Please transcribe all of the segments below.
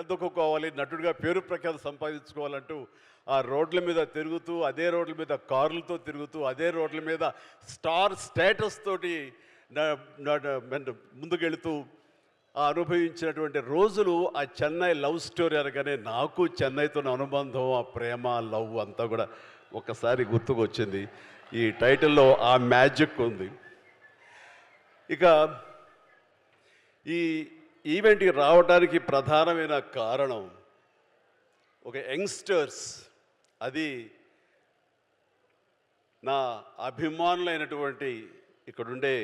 నిలదొక్కుకోవాలి, నటుడిగా పేరు ప్రఖ్యాతి సంపాదించుకోవాలంటూ ఆ రోడ్ల మీద తిరుగుతూ, అదే రోడ్ల మీద కార్లతో తిరుగుతూ, అదే రోడ్ల మీద స్టార్ స్టేటస్ తోటి ముందుకెళుతూ అనుభవించినటువంటి రోజులు ఆ చెన్నై లవ్ స్టోరీ అనగానే నాకు చెన్నైతో అనుబంధం, ఆ ప్రేమ, లవ్ అంతా కూడా ఒక్కసారి గుర్తుకొచ్చింది. ఈ టైటిల్లో ఆ మ్యాజిక్ ఉంది. ఇక ఈ ఈవెంట్కి రావడానికి ప్రధానమైన కారణం ఒక యంగ్స్టర్స్, అది నా అభిమానులైనటువంటి ఇక్కడుండే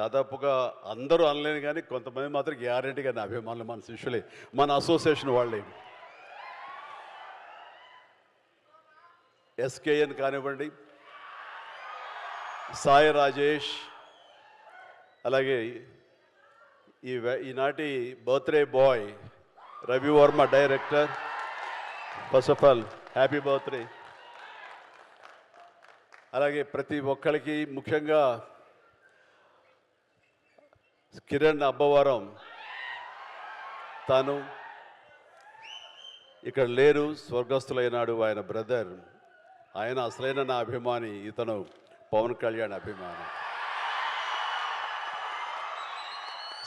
దాదాపుగా అందరూ అనలేను కానీ కొంతమంది మాత్రం గ్యారెంటీగా నా అభిమానులు, మన శిష్యులే, మన అసోసియేషన్ వాళ్ళే. ఎస్కేఎన్ కానివ్వండి, సాయి రాజేష్, అలాగే ఈనాటి birthday boy Ravi Varma director. First of all happy birthday. అలాగే ప్రతి ఒక్కరికి, ముఖ్యంగా కిరణ్ అబ్బవరం, తాను ఇక్కడ లేరు, స్వర్గస్థులైనాడు, ఆయన బ్రదర్. ఆయన అసలైన నా అభిమాని, ఇతను పవన్ కళ్యాణ్ అభిమాని.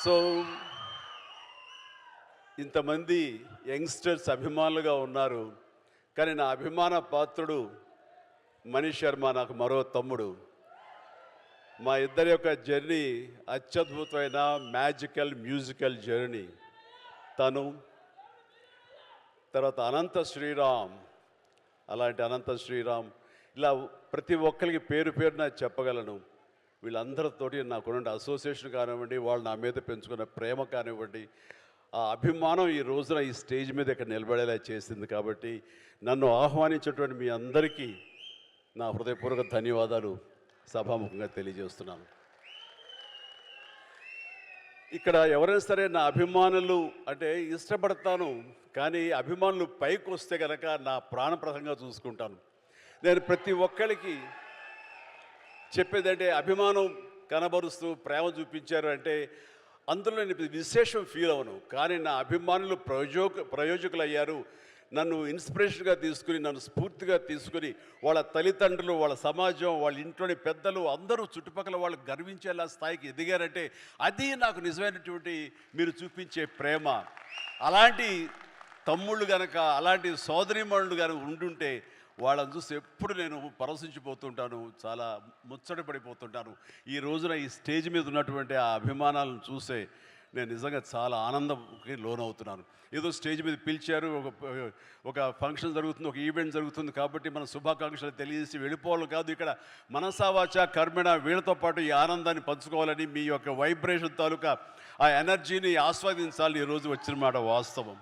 సో ఇంతమంది యంగ్స్టర్స్ అభిమానులుగా ఉన్నారు. కానీ నా అభిమాన పాత్రుడు మనీష్ శర్మ, నాకు మరో తమ్ముడు. మా ఇద్దరి యొక్క జర్నీ అత్యద్భుతమైన మ్యాజికల్ మ్యూజికల్ జర్నీ. తను తర్వాత అనంత శ్రీరామ్, అలాంటి అనంత శ్రీరామ్, ఇలా ప్రతి ఒక్కరికి పేరు పేరున చెప్పగలను. వీళ్ళందరితోటి నాకున్న అసోసియేషన్ కానివ్వండి, వాళ్ళు నా మీద పెంచుకున్న ప్రేమ కానివ్వండి, ఆ అభిమానం ఈ రోజున ఈ స్టేజ్ మీద ఇక్కడ నిలబడేలా చేసింది. కాబట్టి నన్ను ఆహ్వానించేటువంటి మీ అందరికీ నా హృదయపూర్వక ధన్యవాదాలు సభాముఖంగా తెలియజేస్తున్నాను. ఇక్కడ ఎవరైనా సరే నా అభిమానులు అంటే ఇష్టపడతాను, కానీ అభిమానులు పైకి వస్తే కనుక నా ప్రాణప్రదంగా చూసుకుంటాను. నేను ప్రతి ఒక్కరికి చెప్పేదంటే, అభిమానం కనబరుస్తూ ప్రేమ చూపించారు అంటే అందులో నేను విశేషం ఫీల్ అవను. కానీ నా అభిమానులు ప్రయోజకులు అయ్యారు. నన్ను ఇన్స్పిరేషన్గా తీసుకుని, నన్ను స్ఫూర్తిగా తీసుకుని, వాళ్ళ తల్లిదండ్రులు, వాళ్ళ సమాజం, వాళ్ళ ఇంట్లోని పెద్దలు అందరూ చుట్టుపక్కల వాళ్ళు గర్వించేలా స్థాయికి ఎదిగారంటే అది నాకు నిజమైనటువంటి మీరు చూపించే ప్రేమ. అలాంటి తమ్ముళ్ళు కనుక, అలాంటి సోదరీమణులు కనుక ఉండుంటే వాళ్ళని చూసి ఎప్పుడు నేను పరవశించిపోతుంటాను, చాలా ముచ్చటపడిపోతుంటాను. ఈ రోజున ఈ స్టేజ్ మీద ఉన్నటువంటి ఆ అభిమానాలను చూసే నేను నిజంగా చాలా ఆనందంకి లోనవుతున్నాను. ఏదో స్టేజ్ మీద పిలిచారు, ఒక ఫంక్షన్ జరుగుతుంది, ఒక ఈవెంట్ జరుగుతుంది కాబట్టి మన శుభాకాంక్షలు తెలియజేసి వెళ్ళిపోవాలి కాదు. ఇక్కడ మనసావాచ కర్మణ వీళ్ళతో పాటు ఈ ఆనందాన్ని పంచుకోవాలని, మీ యొక్క వైబ్రేషన్ తాలూకా ఆ ఎనర్జీని ఆస్వాదించాలని ఈరోజు వచ్చిన మాట వాస్తవం.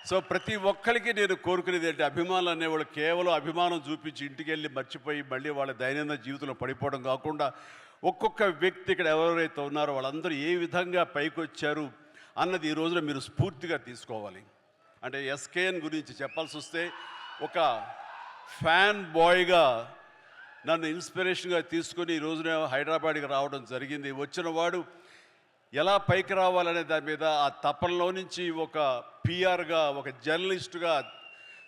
సో ప్రతి ఒక్కరికి నేను కోరుకునేది ఏంటి, అభిమానులు అనేవాళ్ళు కేవలం అభిమానం చూపించి ఇంటికి వెళ్ళి మర్చిపోయి మళ్ళీ వాళ్ళ దైనందిన జీవితంలో పడిపోవడం కాకుండా, ఒక్కొక్క వ్యక్తి ఇక్కడ ఎవరెవరైతే ఉన్నారో వాళ్ళందరూ ఏ విధంగా పైకి వచ్చారు అన్నది ఈ రోజున మీరు స్ఫూర్తిగా తీసుకోవాలి. అంటే ఎస్కేఎన్ గురించి చెప్పాల్సి వస్తే, ఒక ఫ్యాన్ బాయ్గా నన్ను ఇన్స్పిరేషన్గా తీసుకొని ఈ రోజున హైదరాబాద్కి రావడం జరిగింది. వచ్చిన వాడు ఎలా పైకి రావాలనే దాని మీద ఆ తపనలో నుంచి ఒక పిఆర్గా, ఒక జర్నలిస్టుగా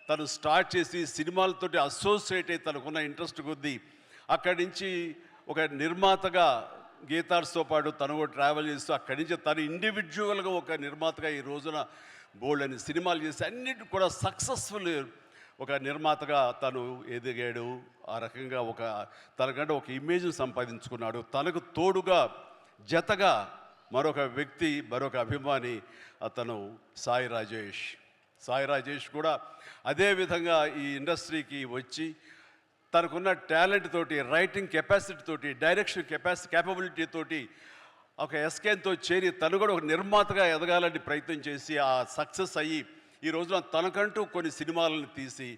తను స్టార్ట్ చేసి సినిమాలతోటి అసోసియేట్ అయి తనకున్న ఇంట్రెస్ట్ కొద్దీ అక్కడి నుంచి ఒక నిర్మాతగా గీతార్స్తో పాటు తను కూడా ట్రావెల్ చేస్తూ అక్కడి నుంచి తను ఇండివిజువల్గా ఒక నిర్మాతగా ఈ రోజున బోల్డని సినిమాలు చేసి అన్నిటి కూడా సక్సెస్ఫుల్ ఒక నిర్మాతగా తను ఎదిగాడు. ఆ రకంగా తనకంటే ఒక ఇమేజ్ సంపాదించుకున్నాడు. తనకు తోడుగా జతగా మరొక వ్యక్తి, మరొక అభిమాని, అతను సాయి రాజేష్. సాయి రాజేష్ కూడా అదేవిధంగా ఈ ఇండస్ట్రీకి వచ్చి తనకున్న టాలెంట్ తోటి, రైటింగ్ కెపాసిటీ తోటి, డైరెక్షన్ క్యాపబిలిటీ తోటి ఒక ఎస్కేన్తో చేరి తను కూడా ఒక నిర్మాతగా ఎదగాలని ప్రయత్నం చేసి ఆ సక్సెస్ అయ్యి ఈ రోజున తనకంటూ కొన్ని సినిమాలను తీసి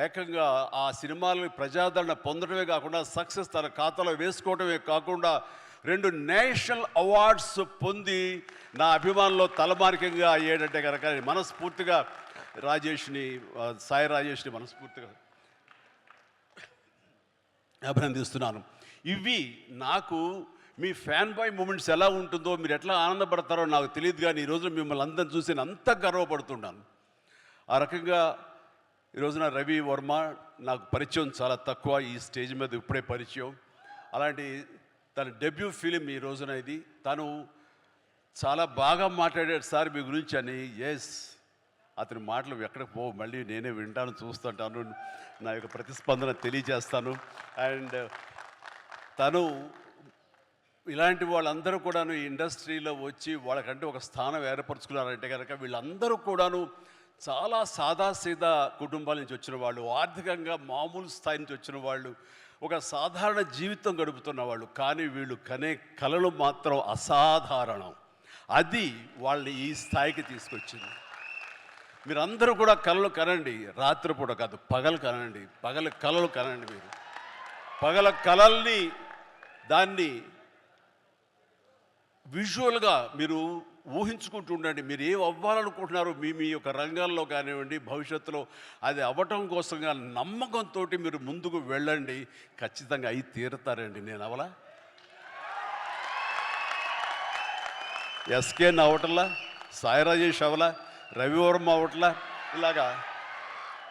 ఏకంగా ఆ సినిమాలను ప్రజాదరణ పొందడమే కాకుండా సక్సెస్ తన ఖాతాలో వేసుకోవడమే కాకుండా 2 నేషనల్ అవార్డ్స్ పొంది నా అభిమానంలో తలమానికంగా అయ్యేటంటే కనుక మనస్ఫూర్తిగా సాయి రాజేష్ని మనస్ఫూర్తిగా అభినందిస్తున్నాను. ఇవి నాకు మీ ఫ్యాన్ బాయ్ మూమెంట్స్ ఎలా ఉంటుందో, మీరు ఎట్లా ఆనందపడతారో నాకు తెలియదు, కానీ ఈరోజు మిమ్మల్ని అందరిని చూసి నేను అంత గర్వపడుతున్నాను. ఆ రకంగా ఈరోజున రవి వర్మ నాకు పరిచయం చాలా తక్కువ, ఈ స్టేజ్ మీద ఇప్పుడే పరిచయం. అలాంటి తన డెబ్యూ ఫిలిం ఈ రోజున ఇది. తను చాలా బాగా మాట్లాడాడు సార్ మీ గురించి అని. ఎస్, అతని మాటలు ఎక్కడికి పోవు, మళ్ళీ నేనే వింటాను, చూస్తుంటాను, నా యొక్క ప్రతిస్పందన తెలియజేస్తాను. అండ్ తను ఇలాంటి వాళ్ళందరూ కూడాను ఈ ఇండస్ట్రీలో వచ్చి వాళ్ళకంటే ఒక స్థానం ఏర్పరచుకున్నారంటే కనుక వీళ్ళందరూ కూడాను చాలా సాదాసీదా కుటుంబాల నుంచి వచ్చిన వాళ్ళు, ఆర్థికంగా మామూలు స్థాయి నుంచి వచ్చిన వాళ్ళు, ఒక సాధారణ జీవితం గడుపుతున్న వాళ్ళు. కానీ వీళ్ళు కనే కలలు మాత్రం అసాధారణం. అది వాళ్ళని ఈ స్థాయికి తీసుకొచ్చింది. మీరందరూ కూడా కలలు కనండి, రాత్రిపూట కాదు, పగలు కనండి, పగల కలలు కనండి. మీరు పగల కలల్ని దాన్ని విజువల్గా మీరు ఊహించుకుంటూ ఉండండి. మీరు ఏం అవ్వాలనుకుంటున్నారో మీ యొక్క రంగాల్లో కానివ్వండి, భవిష్యత్తులో అది అవ్వటం కోసంగా నమ్మకంతో మీరు ముందుకు వెళ్ళండి. ఖచ్చితంగా అయి తీరుతారండి. నేను అవలా ఎస్కేన్ అవటంలా, సాయి రాజేష్ అవలా, రవివర్మ అవట్లా,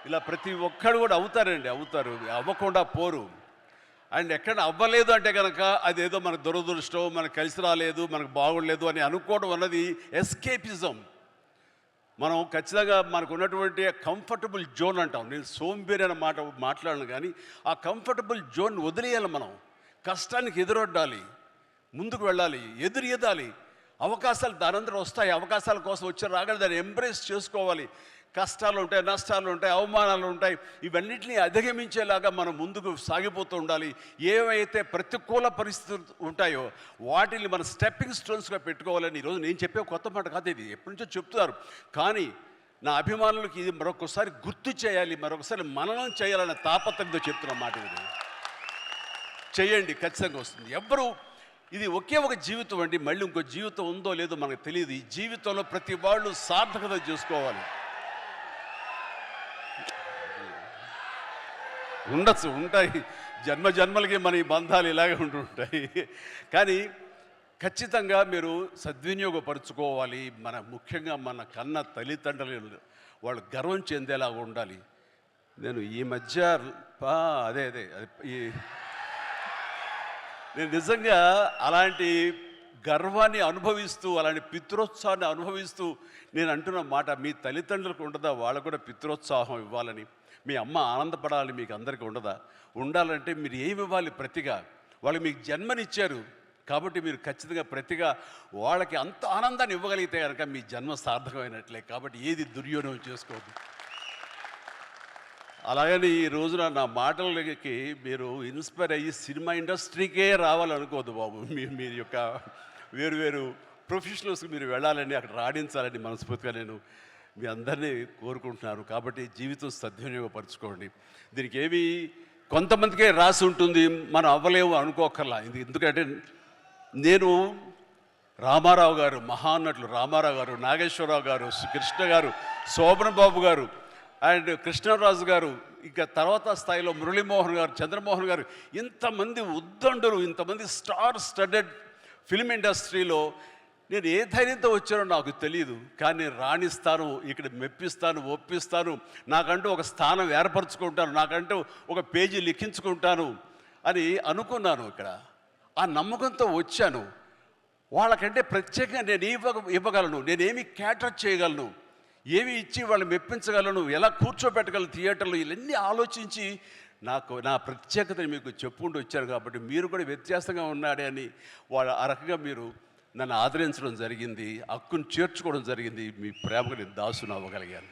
ఇలా ప్రతి ఒక్కడు కూడా అవుతారండి, అవుతారు, అవ్వకుండా పోరు. అండ్ ఎక్కడ అవ్వలేదు అంటే కనుక అదేదో మనకు దురదృష్టం, మనకు కలిసి రాలేదు, మనకు బాగుండలేదు అని అనుకోవడం అన్నది ఎస్కేపిజం. మనం ఖచ్చితంగా మనకు ఉన్నటువంటి కంఫర్టబుల్ జోన్ అంటాం. నేను సోంబేరి అనే మాట్లాడను, కానీ ఆ కంఫర్టబుల్ జోన్ వదిలేయాలి. మనం కష్టానికి ఎదురొడ్డాలి, ముందుకు వెళ్ళాలి, ఎదురెదాలి. అవకాశాలు దానంతరం వస్తాయి. అవకాశాల కోసం వచ్చి రాగానే దాన్ని ఎంబ్రేస్ చేసుకోవాలి. కష్టాలు ఉంటాయి, నష్టాలు ఉంటాయి, అవమానాలు ఉంటాయి. ఇవన్నిటిని అధిగమించేలాగా మనం ముందుకు సాగిపోతూ ఉండాలి. ఏవైతే ప్రతికూల పరిస్థితులు ఉంటాయో వాటిని మనం స్టెప్పింగ్ స్టోన్స్గా పెట్టుకోవాలని ఈరోజు నేను చెప్పే కొత్త మాట కాదు, ఇది ఎప్పటి నుంచో చెప్తున్నారు. కానీ నా అభిమానులకు ఇది మరొకసారి గుర్తు చేయాలి, మరొకసారి మననం చేయాలనే తాపత్రయంతో చెప్తున్న మాట. ఇది చేయండి, ఖచ్చితంగా వస్తుంది. ఎవ్వరూ ఇది ఒకే ఒక జీవితం అండి, మళ్ళీ ఇంకో జీవితం ఉందో లేదో మనకు తెలియదు. ఈ జీవితంలో ప్రతి వాళ్ళు సార్థకత చేసుకోవాలి. ఉండొచ్చు, ఉంటాయి, జన్మలకి మన ఈ బంధాలు ఇలాగే ఉంటుంటాయి. కానీ ఖచ్చితంగా మీరు సద్వినియోగపరుచుకోవాలి. ముఖ్యంగా మన కన్న తల్లిదండ్రులు వాళ్ళు గర్వం చెందేలాగా ఉండాలి. నేను ఈ మధ్య నేను నిజంగా అలాంటి గర్వాన్ని అనుభవిస్తూ, అలాంటి పితృోత్సాహాన్ని అనుభవిస్తూ నేను అంటున్న మాట, మీ తల్లిదండ్రులకు ఉండదా వాళ్ళకు కూడా పితృోత్సాహం ఇవ్వాలని? మీ అమ్మ ఆనందపడాలని మీకు అందరికీ ఉండదా? ఉండాలంటే మీరు ఏమి ఇవ్వాలి ప్రతిగా? వాళ్ళు మీకు జన్మనిచ్చారు కాబట్టి మీరు ఖచ్చితంగా ప్రతిగా వాళ్ళకి అంత ఆనందాన్ని ఇవ్వగలిగితే కనుక మీ జన్మ సార్థకమైనట్లే. కాబట్టి ఏది దుర్యోగం చేసుకోవద్దు. అలాగని ఈ రోజున నా మాటలకి మీరు ఇన్స్పైర్ అయ్యి సినిమా ఇండస్ట్రీకే రావాలనుకోవద్దు బాబు. మీరు యొక్క వేరు ప్రొఫెషనల్స్కి మీరు వెళ్ళాలని, అక్కడ రాణించాలని మనస్ఫూర్తిగా నేను మీ అందరినీ కోరుకుంటున్నాను. కాబట్టి జీవితం సద్వినియోగపరచుకోండి. దీనికి ఏవి కొంతమందికే రాసి ఉంటుంది, మనం అవ్వలేము అనుకోకర్లా. ఎందుకంటే నేను రామారావు గారు, మహానటులు రామారావు గారు, నాగేశ్వరరావు గారు, కృష్ణ గారు, శోభన్ బాబు గారు అండ్ కృష్ణరాజు గారు, ఇంకా తర్వాత స్థాయిలో మురళీమోహన్ గారు, చంద్రమోహన్ గారు, ఇంతమంది ఉద్దండులు, ఇంతమంది స్టార్ స్టడెడ్ ఫిల్మ్ ఇండస్ట్రీలో నేను ఏ ధైర్యంతో వచ్చానో నాకు తెలియదు. కానీ నేను రాణిస్తాను, ఇక్కడ మెప్పిస్తాను, ఒప్పిస్తాను, నాకంటూ ఒక స్థానం ఏర్పరచుకుంటాను, నాకంటూ ఒక పేజీ లిఖించుకుంటాను అని అనుకున్నాను. ఇక్కడ ఆ నమ్మకంతో వచ్చాను. వాళ్ళకంటే ప్రత్యేకంగా నేను ఇవ్వగలను, నేనేమి క్యాటర్ చేయగలను, ఏమి ఇచ్చి వాళ్ళు మెప్పించగలను, ఎలా కూర్చోబెట్టగలను థియేటర్లో, ఇవన్నీ ఆలోచించి నా ప్రత్యేకతని మీకు చెప్పుకుంటూ వచ్చారు. కాబట్టి మీరు కూడా వ్యత్యాసంగా ఉన్నాడే అని వాళ్ళు ఆ రకంగా మీరు నన్ను ఆదరించడం జరిగింది, హక్కును చేర్చుకోవడం జరిగింది. మీ ప్రేమకు నేను దాసును అవ్వగలిగాను.